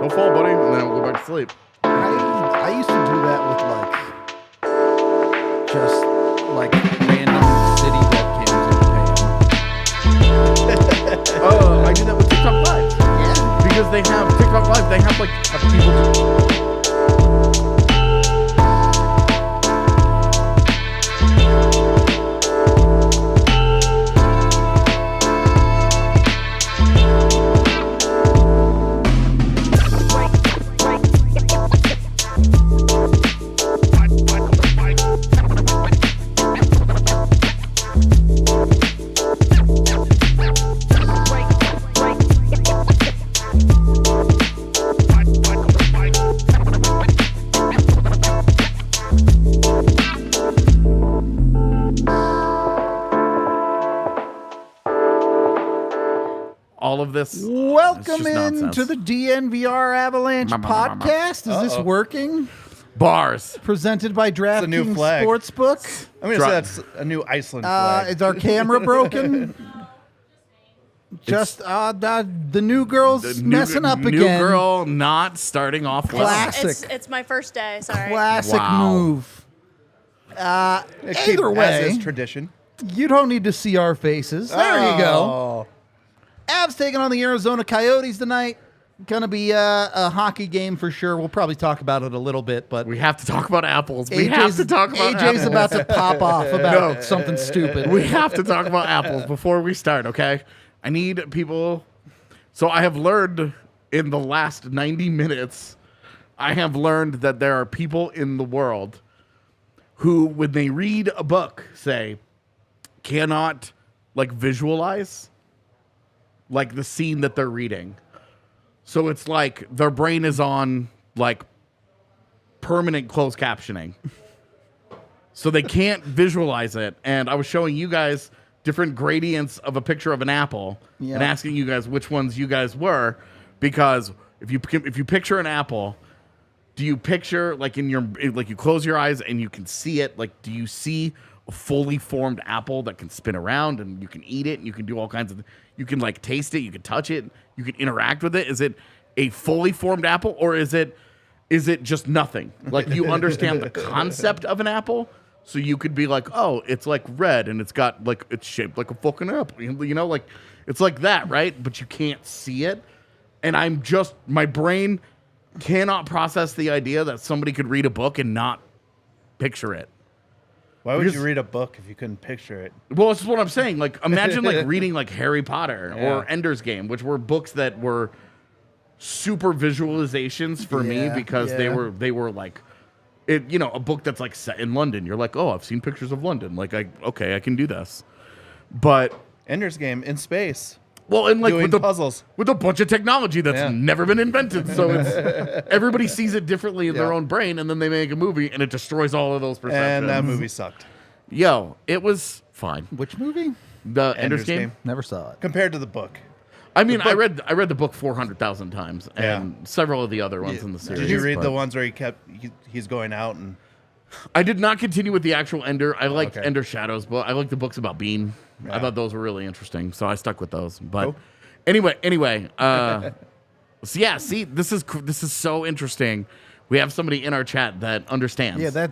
Don't fall, buddy, and then we'll go back to sleep. I used to do that with just random city webcams in Japan. Oh, I do that with TikTok Live. Yeah. Because they have TikTok Live, they have people. All of this. Welcome into the DNVR Avalanche podcast. Is this working? Bars. Presented by a new DraftKings flag. Sportsbook. I'm going to say that's a new Iceland flag. Is our camera broken? Just the new girl's messing up again. New girl not starting off well. Classic. It's my first day. Sorry. Classic Wow. move. Either As way, is tradition. you don't need to see our faces. There you go. Oh. Avs taking on the Arizona Coyotes tonight. Gonna be a hockey game for sure. We'll probably talk about it a little bit, but We have to talk about apples. We have to talk about AJ's apples. about to pop off about something stupid. We have to talk about apples before we start, okay? I need people. So I have learned in the last 90 minutes, I have learned that there are people in the world who, when they read a book, say, cannot visualize the scene that they're reading. So it's like their brain is on permanent closed captioning. So they can't visualize it. And I was showing you guys different gradients of a picture of an apple and asking you guys which ones you guys were, because if you picture an apple, do you picture you close your eyes and you can see it? Do you see a fully formed apple that can spin around and you can eat it and you can do all kinds of, you can taste it, you can touch it, you can interact with it? Is it a fully formed apple, or is it just nothing? You understand the concept of an apple, so you could be like, oh, it's red and it's got it's shaped like a fucking apple, it's like that, right? But you can't see it. And my brain cannot process the idea that somebody could read a book and not picture it. Why would you read a book if you couldn't picture it? Well, this is what I'm saying. Imagine reading Harry Potter or Ender's Game, which were books that were super visualizations for me, because they were a book that's set in London. You're like, oh, I've seen pictures of London. I can do this. But Ender's Game in space. Well, and doing with puzzles with a bunch of technology that's never been invented, so it's everybody sees it differently in their own brain, and then they make a movie and it destroys all of those perceptions. And that movie sucked. Yo, it was fine. Which movie? The Ender's Game. Never saw it. Compared to the book. I mean, I read the book 400,000 times, and several of the other ones in the series. Did you read the ones where he's going out and? I did not continue with the actual Ender. I liked Ender Shadows, but I liked the books about Bean. I thought those were really interesting, so I stuck with those. But anyway, so yeah, see, this is so interesting. We have somebody in our chat that understands. Yeah,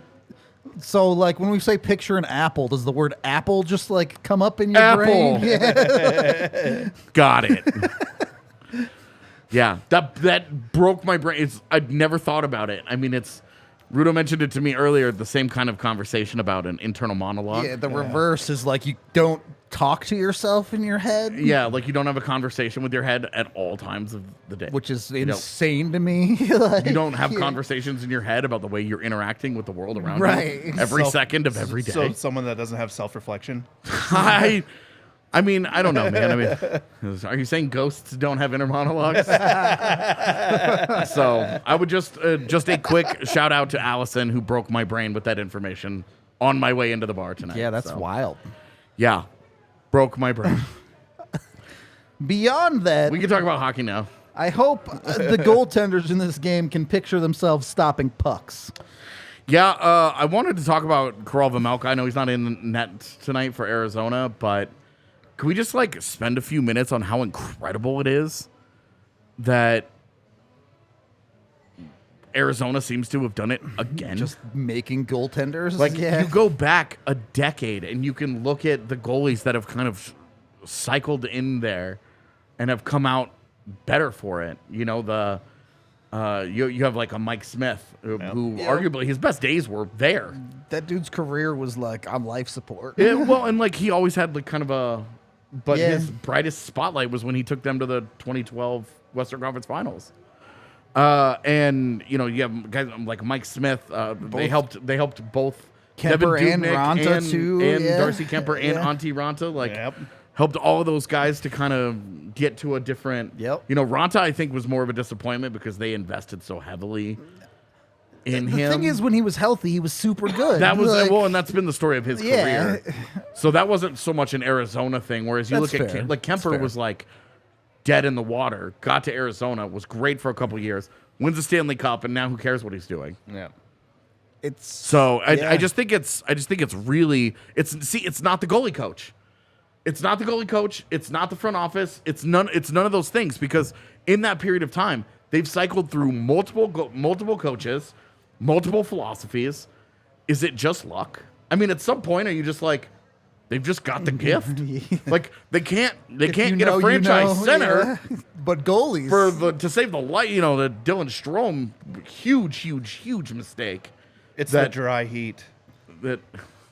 so when we say picture an apple, does the word apple just come up in your brain? Yeah. Got it. Yeah, that broke my brain. I'd never thought about it. I mean, Rudo mentioned it to me earlier, the same kind of conversation about an internal monologue. Yeah, the reverse is you don't talk to yourself in your head. Yeah, you don't have a conversation with your head at all times of the day. Which is insane to me. You don't have conversations in your head about the way you're interacting with the world around you every second of every day. So someone that doesn't have self-reflection? I mean, I don't know, man. I mean, are you saying ghosts don't have inner monologues? So I would just a quick shout out to Allison, who broke my brain with that information on my way into the bar tonight. Yeah, that's wild. Yeah, broke my brain. Beyond that, We can talk about hockey now. I hope the goaltenders in this game can picture themselves stopping pucks. Yeah, I wanted to talk about Vejmelka. I know he's not in net tonight for Arizona, but can we just spend a few minutes on how incredible it is that Arizona seems to have done it again. Just making goaltenders. Like, you go back a decade and you can look at the goalies that have kind of cycled in there and have come out better for it. You know, you have like a Mike Smith, who arguably his best days were there. That dude's career was like on life support. Yeah, well, and like he always had like kind of a, but his brightest spotlight was when he took them to the 2012 Western Conference Finals. And you know, you have guys like Mike Smith. They helped both Kemper Devin and Dubnyk Ranta too, and Darcy Kemper and Antti Ranta. Like, helped all of those guys to kind of get to a different. Yep. You know, Ranta I think was more of a disappointment because they invested so heavily in him. The thing is, when he was healthy, he was super good. That was like, well, and that's been the story of his career. So that wasn't so much an Arizona thing. Whereas you That's look fair. at like Kemper was like dead in the water. Got to Arizona, was great for a couple of years, wins the Stanley Cup, and now who cares what he's doing? Yeah. It's So I just think it's really it's not the goalie coach. It's not the goalie coach. It's not the front office. It's none of those things because in that period of time they've cycled through multiple coaches, multiple philosophies. Is it just luck? I mean, at some point, are you just like they've just got the gift? Like they can't get a franchise center, but goalies to save the light. You know, the Dylan Strome, huge mistake. It's the dry heat. That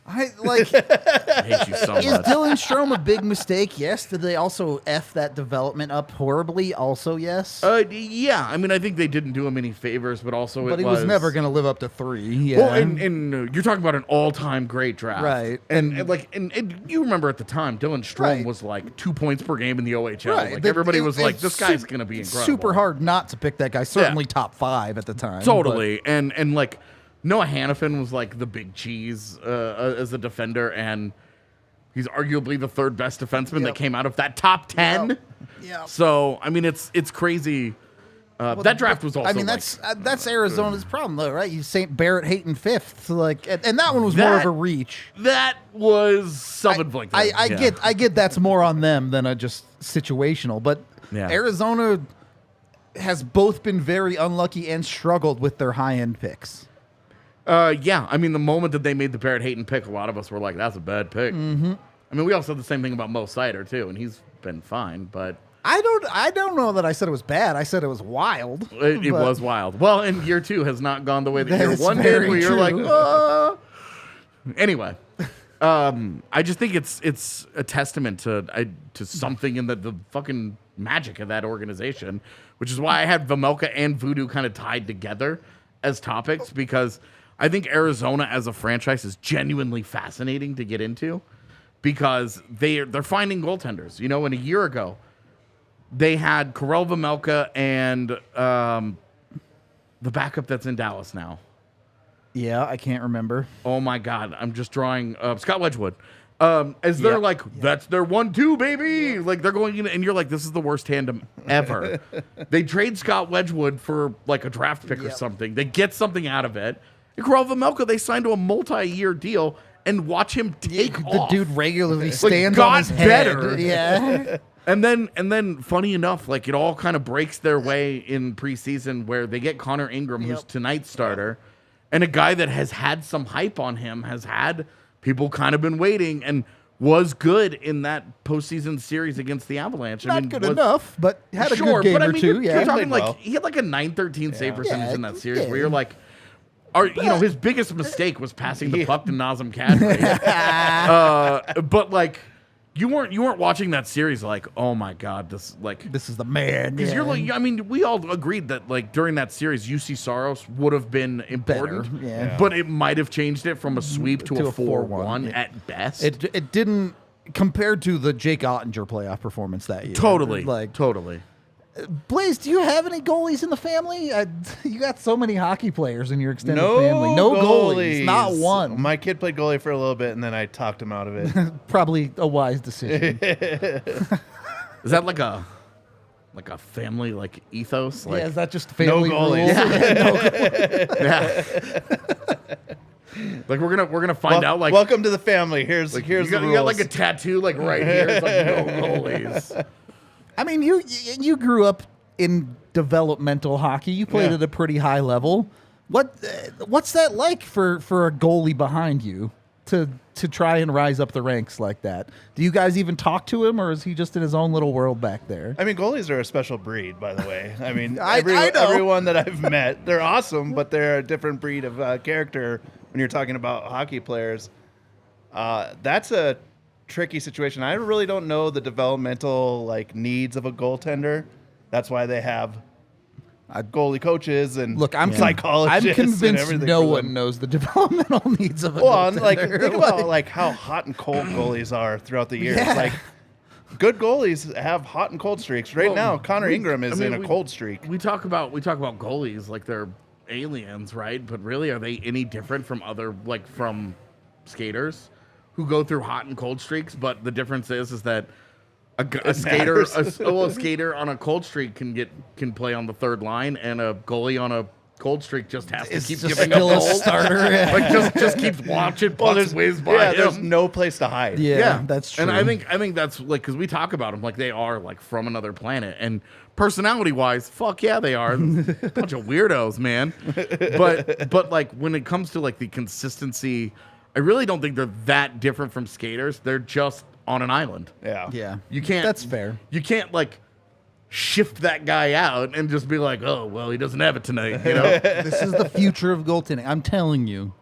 I like. I hate you so much. Is Dylan Strome a big mistake? Yes. Did they also F that development up horribly? Also, yes. Yeah. I mean, I think they didn't do him any favors, but also But he was never going to live up to 3. Yeah. Well, and you're talking about an all-time great draft, Right? And you remember at the time, Dylan Strome Right. was like 2 points per game in the OHL. Right. Like But everybody was like, this guy's sup- going to be incredible. Super hard not to pick that guy. Certainly top 5 at the time. Totally. And like Noah Hannafin was like the big cheese as a defender, and he's arguably the 3rd best defenseman that came out of that top 10. Yep. So I mean, it's crazy. That draft was also. I mean, like, that's Arizona's problem, though, right? You St. Barrett Hayton 5th, like, and that one was more of a reach. That was self-inflicted. I get that's more on them than a just situational, but Arizona has both been very unlucky and struggled with their high-end picks. I mean, the moment that they made the Barrett Hayton pick, a lot of us were like, that's a bad pick. Mm-hmm. I mean, we also said the same thing about Mo Sider, too, and he's been fine, but... I don't know that I said it was bad. I said it was wild. It was wild. Well, and year 2 has not gone the way that year That's 1 did, very where you're true. like, oh. Anyway, I just think it's a testament to something in the fucking magic of that organization, which is why I had Vejmelka and Voodoo kind of tied together as topics, because I think Arizona as a franchise is genuinely fascinating to get into because they're finding goaltenders. You know, and a year ago, they had Karel Vejmelka and the backup that's in Dallas now. Yeah, I can't remember. Oh, my God. I'm just drawing Scott Wedgwood. As they're like, that's their 1-2, baby. Like, they're going in, and you're like, this is the worst tandem ever. They trade Scott Wedgwood for, like, a draft pick or something. They get something out of it. And Karel Vejmelka, they signed to a multi-year deal, and watch him take off. The dude regularly stands got on his head. better. Yeah. And then, funny enough, like, it all kind of breaks their way in preseason where they get Connor Ingram, who's tonight's starter, and a guy that has had some hype on him, has had people kind of been waiting, and was good in that postseason series against the Avalanche. Not good enough, but had a good game or two. You're talking Played like well. he had like a 913 save percentage in that series, yeah. where you're like, his biggest mistake was passing the puck to Nazem Kadri. But like, you weren't watching that series like, oh my God, this is the man. because you're like, I mean, we all agreed that like during that series, UC Saros would have been important, but it might have changed it from a sweep to a 4-1 at best. It didn't compared to the Jake Ottinger playoff performance that year. Totally. Totally. Blaze, do you have any goalies in the family? You got so many hockey players in your extended family. No goalies. Not one. My kid played goalie for a little bit, and then I talked him out of it. Probably a wise decision. Is that like a family like ethos? Like, is that just family goalies. rules? Like we're gonna find out. Like, welcome to the family. Here's you the got rules. like a tattoo like right here. It's like no goalies. I mean, you grew up in developmental hockey. You played at a pretty high level. What's that like for a goalie behind you to try and rise up the ranks like that? Do you guys even talk to him, or is he just in his own little world back there? I mean, goalies are a special breed, by the way. I mean, I know. everyone that I've met, they're awesome, but they're a different breed of character when you're talking about hockey players. That's a tricky situation. I really don't know the developmental needs of a goaltender. That's why they have goalie coaches and psychologists. I'm convinced and no one knows the developmental needs of a Well, goaltender. think about how hot and cold goalies are throughout the years. Yeah. Good goalies have hot and cold streaks. Right now, Connor Ingram is in a cold streak. We talk about goalies like they're aliens, right? But really, are they any different from other from skaters who go through hot and cold streaks? But the difference is that a skater on a cold streak can play on the third line, and a goalie on a cold streak just has to keep giving up goals. Starter. Just keeps watching pucks whiz by him. There's no place to hide. Yeah, that's true. And I think that's because we talk about them they are from another planet, and personality wise, fuck yeah, they are. A bunch of weirdos, man. But when it comes to the consistency, I really don't think they're that different from skaters. They're just on an island. Yeah. You can't. That's fair. You can't shift that guy out and just be like, oh well, he doesn't have it tonight. This is the future of goaltending. I'm telling you,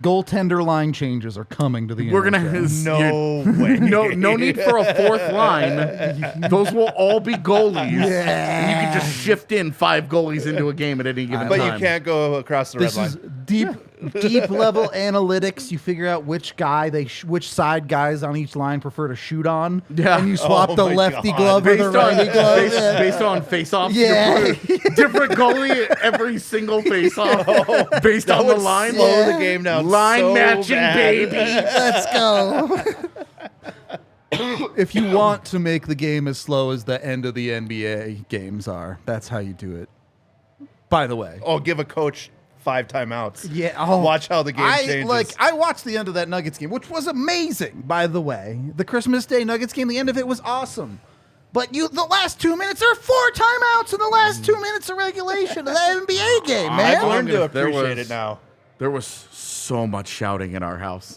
goaltender line changes are coming to the. We're gonna no way. No need for a fourth line. Those will all be goalies. Yeah. And you can just shift in 5 goalies into a game at any given But time. you can't go across the red line. This is deep level analytics. You figure out which side guys on each line prefer to shoot on. Yeah. And you swap Oh the my lefty God. glove or the righty glove. Based on face-offs. Yeah. Different goalie every single face-off based on the line. Slow the game down. Line so matching, bad. baby. Let's go. If you want to make the game as slow as the end of the NBA games are, that's how you do it. By the way. Oh, give a coach 5 timeouts. Yeah. Oh, Watch how the game changes. I watched the end of that Nuggets game, which was amazing, by the way. The Christmas Day Nuggets game, the end of it was awesome. But the last 2 minutes, there are 4 timeouts in the last 2 minutes of regulation of that NBA game, man. I've learned to There appreciate was- it now. There was so much shouting in our house.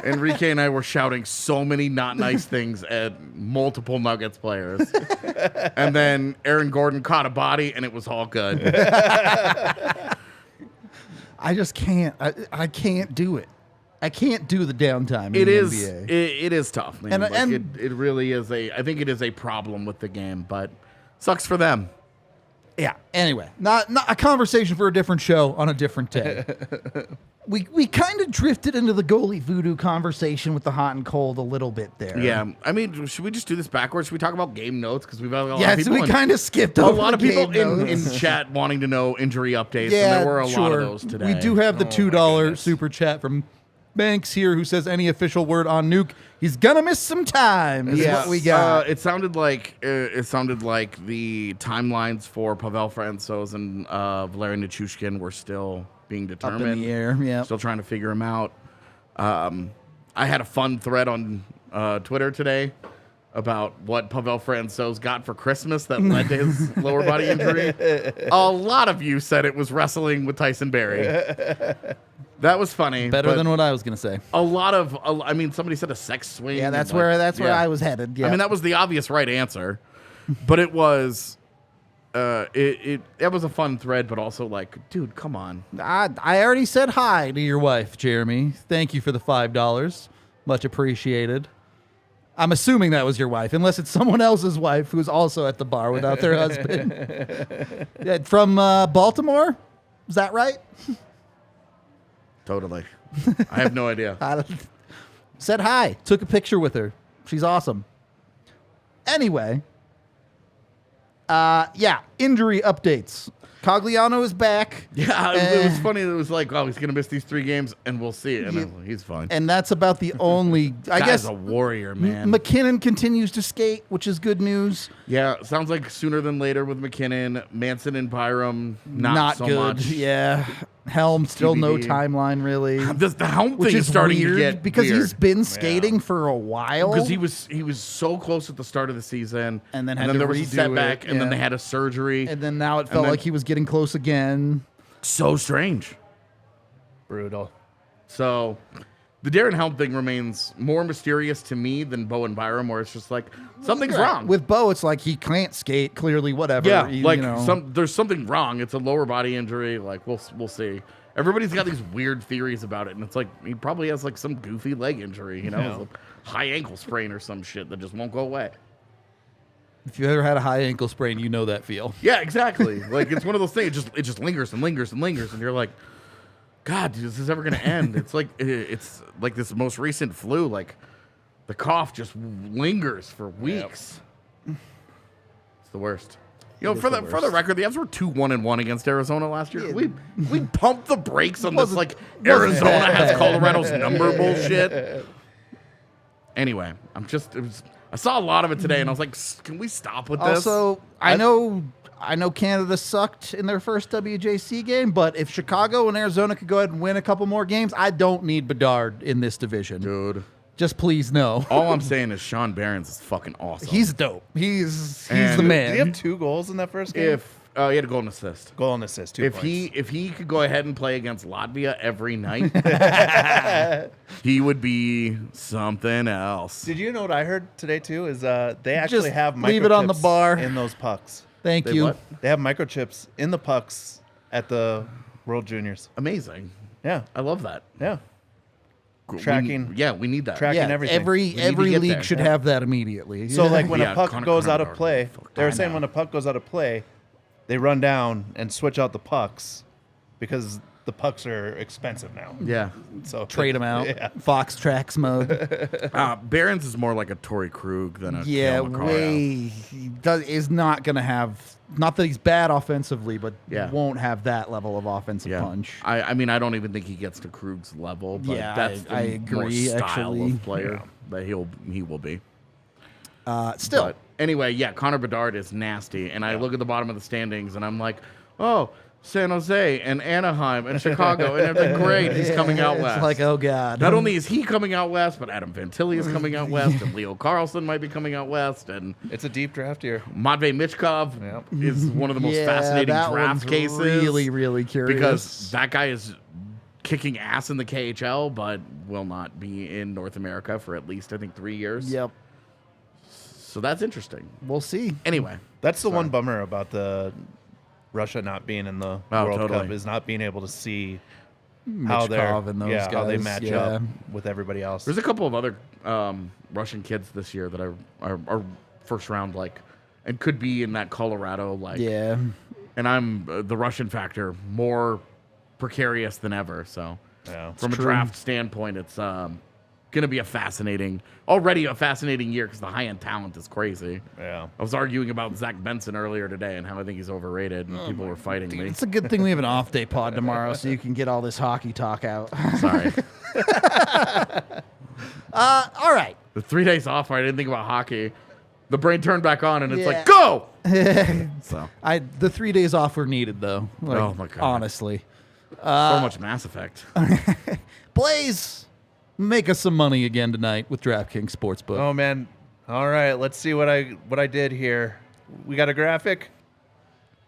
Enrique and I were shouting so many not nice things at multiple Nuggets players. And then Aaron Gordon caught a body, and it was all good. I just can't. I can't do it. I can't do the downtime in It the is NBA. it is tough, man. And- It really is I think it is a problem with the game, but sucks for them. Yeah. Anyway, not a conversation for a different show on a different day. We kind of drifted into the goalie voodoo conversation with the hot and cold a little bit there. Yeah, I mean, should we just do this backwards? Should we talk about game notes? Because we've had a lot of Yeah, people. so we kind of skipped a over lot of the people game in notes. chat wanting to know injury updates, Yeah, and there were a lot sure. of those today. We do have the my $2 goodness. super chat from Banks here, who says any official word on Nuke, he's gonna miss some time. Is what we got. It sounded like the timelines for Pavel Francouz and Valeri Nichushkin were still being Up determined. in the air. Yeah. Still trying to figure them out. I had a fun thread on Twitter today about what Pavel Francouz got for Christmas that led to his lower body injury. A lot of you said it was wrestling with Tyson Berry. That was funny. Better but than what I was gonna say. I mean, somebody said a sex swing. Yeah, that's but- where yeah. I was headed. Yeah. I mean, that was the obvious right answer, but it was. It was a fun thread, but also dude, come on. I already said hi to your wife, Jeremy. Thank you for the $5. Much appreciated. I'm assuming that was your wife, unless it's someone else's wife who's also at the bar without their husband. Yeah, from Baltimore? Is that right? Totally. I have no idea. Said hi. Took a picture with her. She's awesome. Anyway. Injury updates. Cogliano is back. Yeah, it was funny. It was like, oh, he's gonna miss these 3 games, and we'll see. And I'm like, he's fine. And that's about the only. I Guy's guess a warrior, man. McKinnon continues to skate, which is good news. Yeah, sounds like sooner than later with McKinnon, Manson and Byram. Not so good. much. Yeah. Helm still no TBD. timeline really. The helm Which thing is is starting weird to get because weird. he's been skating for a while. Because he was so close at the start of the season, And then had to there was a redo setback, it, and then yeah. they had a surgery. and then now it felt then- like he was getting close again. So strange. Brutal. So the Darren Helm thing remains more mysterious to me than Bo and Byram, where it's just like something's wrong. With Bo, it's like he can't skate. Clearly, whatever. yeah, you like know. there's something wrong. It's a lower body injury. Like we'll see. Everybody's got these weird theories about it, and it's like he probably has like some goofy leg injury, you know, Yeah. It's a high ankle sprain or some shit that just won't go away. If you ever had a high ankle sprain, you know that feel. Yeah, exactly. Like it's one of those things. It just lingers and lingers and lingers, and you're like, God, is this ever gonna end? It's like this most recent flu. Like the cough just lingers for weeks. It's the worst. You know, for the record, the Avs were 2-1-1 against Arizona last year. Yeah. We pumped the brakes on this like wasn't Arizona that has bad. Colorado's number bullshit. Anyway, I saw a lot of it today, and I was like, can we stop with this? Also, I know Canada sucked in their first WJC game, but if Chicago and Arizona could go ahead and win a couple more games, I don't need Bedard in this division. Dude, Just please no. all I'm saying is Sean Barons is fucking awesome. He's dope. He's And- the Did man. he have 2 goals in that first game? if he had a goal and assist. Goal and assist, 2 If points. he could go ahead and play against Latvia every night, he would be something else. Did you know what I heard today too? Is they actually Just have leave it on the microchips bar. in those pucks. Thank They you. what? They have microchips in the pucks at the World Juniors. Amazing. Yeah, I love that. yeah. Tracking- We need that. track- Yeah, everything. every need to every get league there. should Yeah. have that immediately. So like when Yeah, a puck Connor goes out Bedard of play, fucked. they were I saying know. when a puck goes out of play, they run down and switch out the pucks because the pucks are expensive now. Yeah. So trade them out. Yeah. Fox tracks mode. Barons is more like a Torrey Krug than a Yeah, Cale Makar. is not going to have. Not that he's bad offensively, but Yeah. won't have that level of offensive Yeah. punch. I mean, I don't even think he gets to Krug's level, but Yeah, that's the I more agree, style actually. of player that he will be. Still, But anyway, yeah, Connor Bedard is nasty, and I look at the bottom of the standings, and I'm like, oh, San Jose and Anaheim and Chicago, and everything great. He's coming out it's west. like, oh god. Not only is he coming out west, but Adam Fantilli is coming out west, and Leo Carlson might be coming out west, and It's a deep draft year. Matvei Michkov Yep. is one of the most yeah, fascinating that draft one's cases. Really, really curious. Because that guy is kicking ass in the KHL, but will not be in North America for at least, I think, 3 years. Yep, So that's interesting. we'll see. Anyway, That's the one bummer about the Russia not being in the Oh, World totally. Cup is not being able to see how they're Michkov and those how they guys, match yeah. up with everybody else. there's a couple of other Russian kids this year that are first round, like, and could be in that Colorado, like, Yeah, and I'm the Russian factor more precarious than ever. So Yeah. from a true. draft standpoint, it's going to be already a fascinating year because the high end talent is crazy. Yeah. I was arguing about Zach Benson earlier today and how I think he's overrated, and people were fighting me. it's a good thing we have an off day pod tomorrow, so you can get all this hockey talk out. Sorry. All right. The 3 days off where I didn't think about hockey, the brain turned back on, and it's Yeah. like, go! So The 3 days off were needed, though. Like, Oh, my God. Honestly, so much Mass Effect. Blaze, make us some money again tonight with DraftKings Sportsbook. Oh man. All right, let's see what I did here. We got a graphic?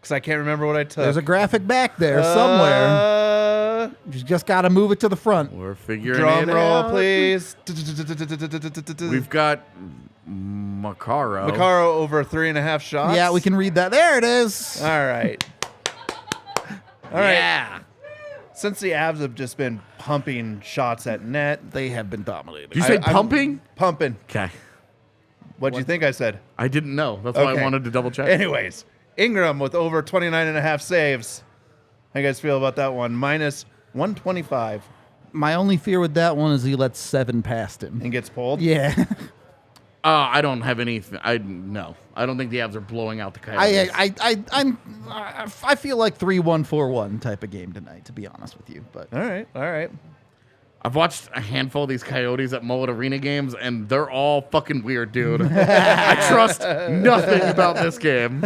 Cuz I can't remember what I took. There's a graphic back there somewhere. You just got to move it to the front. We're figuring Drum it roll, out. please. We've got Makaro. Makaro over 3.5 shots. Yeah, we can read that. There it is. All right. All right. Yeah. Since the Avs have just been pumping shots at net, They have been dominating. Did you say I'm pumping? pumping. Okay. What'd you think I said? I didn't know. That's why I Okay. wanted to double check. Anyways, Ingram with over 29.5 saves. How you guys feel about that one? Minus 125 My only fear with that one is he lets 7 past him. and gets pulled. Yeah. I don't have any. I don't think the Avs are blowing out the Coyotes. I feel like 3-1, 4-1 type of game tonight, to be honest with you. But All right. All right. I've watched a handful of these Coyotes at Mullet Arena games, and they're all fucking weird, dude. I trust nothing about this game.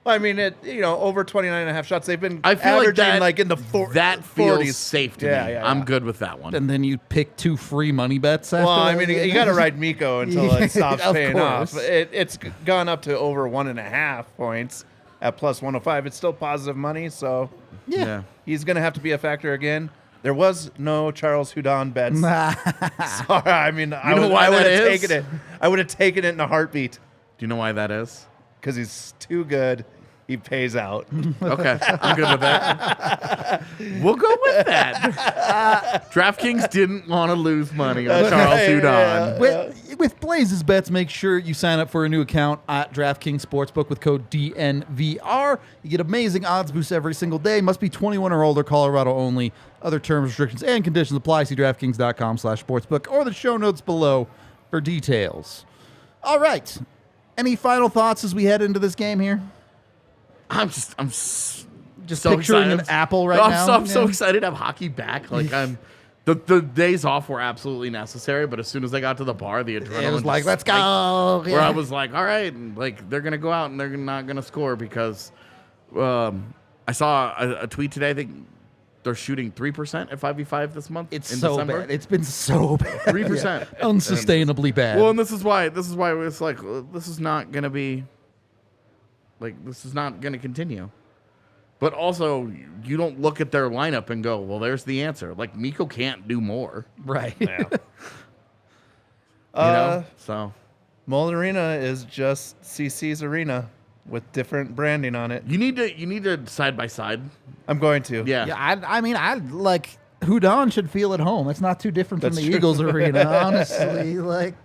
Well, I mean, over 29.5 shots. They've been I feel averaging like that, in the 40s. that feels safe to me. Yeah. I'm good with that one. And then you pick 2 free money bets after Well, I that? mean, you got to ride Mikko until it stops Of paying course. off. It's gone up to over 1.5 points at plus 105. It's still positive money, so Yeah. he's going to have to be a factor again. There was no Charles Houdon bets. Sorry, I mean, I know would why that have is? taken it. I would have taken it in a heartbeat Do you know why that is? because he's too good. He pays out. Okay, I'm good with that. We'll go with that. DraftKings didn't want to lose money on Charles Houdon. With Blaze's bets, make sure you sign up for a new account at DraftKings Sportsbook with code DNVR. You get amazing odds boosts every single day. Must be 21 or older, Colorado only. Other terms, restrictions, and conditions apply. See DraftKings.com/sportsbook or the show notes below for details. All right. Any final thoughts as we head into this game here? I'm Just so picturing excited. an apple right I'm now. I'm so Yeah. excited to have hockey back. Like the days off were absolutely necessary, but as soon as I got to the bar, the adrenaline It was just like, let's spiked, go. Where I was like, all right, and, like they're gonna go out and they're not gonna score because I saw a tweet today. I think they're shooting 3% at 5v5 this month. It's in so December. bad. It's been so bad. 3%. Unsustainably bad. Well, and this is why it's like this is not gonna be like this is not gonna continue. But also, you don't look at their lineup and go, well, there's the answer. Like, Mikko can't do more. right. Yeah. You know? So, Mullen Arena is just CC's arena with different branding on it. you need to side by side. I'm going to. Yeah. Yeah, I mean, I like Houdon should feel at home. It's not too different from That's the true. Eagles arena, honestly. Like,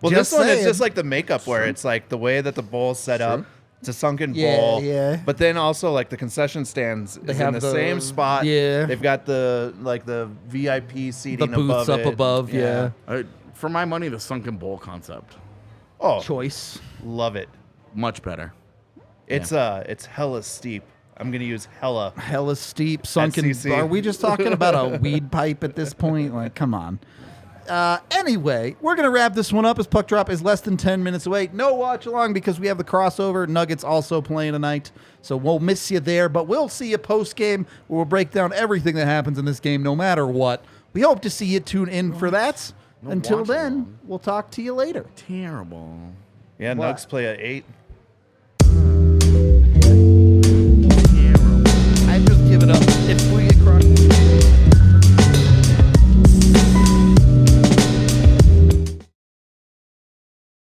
Well, just this one is saying. just like the makeup where it's like the way that the bowl's set up. It's a sunken Yeah, bowl. yeah. But then also like the concession stands is in have the the- same spot. yeah. They've got the VIP the seating booths above up it. above, yeah. For my money, the sunken bowl concept, Oh, Choice. love it. much better. It's hella steep. I'm gonna use hella. Hella steep, sunken. CC. Are we just talking about a weed pipe at this point? Like, come on. Anyway, we're going to wrap this one up as puck drop is less than 10 minutes away. No watch along because we have the crossover. Nuggets also playing tonight. So we'll miss you there, but we'll see you post game where we'll break down everything that happens in this game no matter what. We hope to see you tune in for that. No Until watch then, along. we'll talk to you later. Terrible. Yeah, What? Nugs play at 8.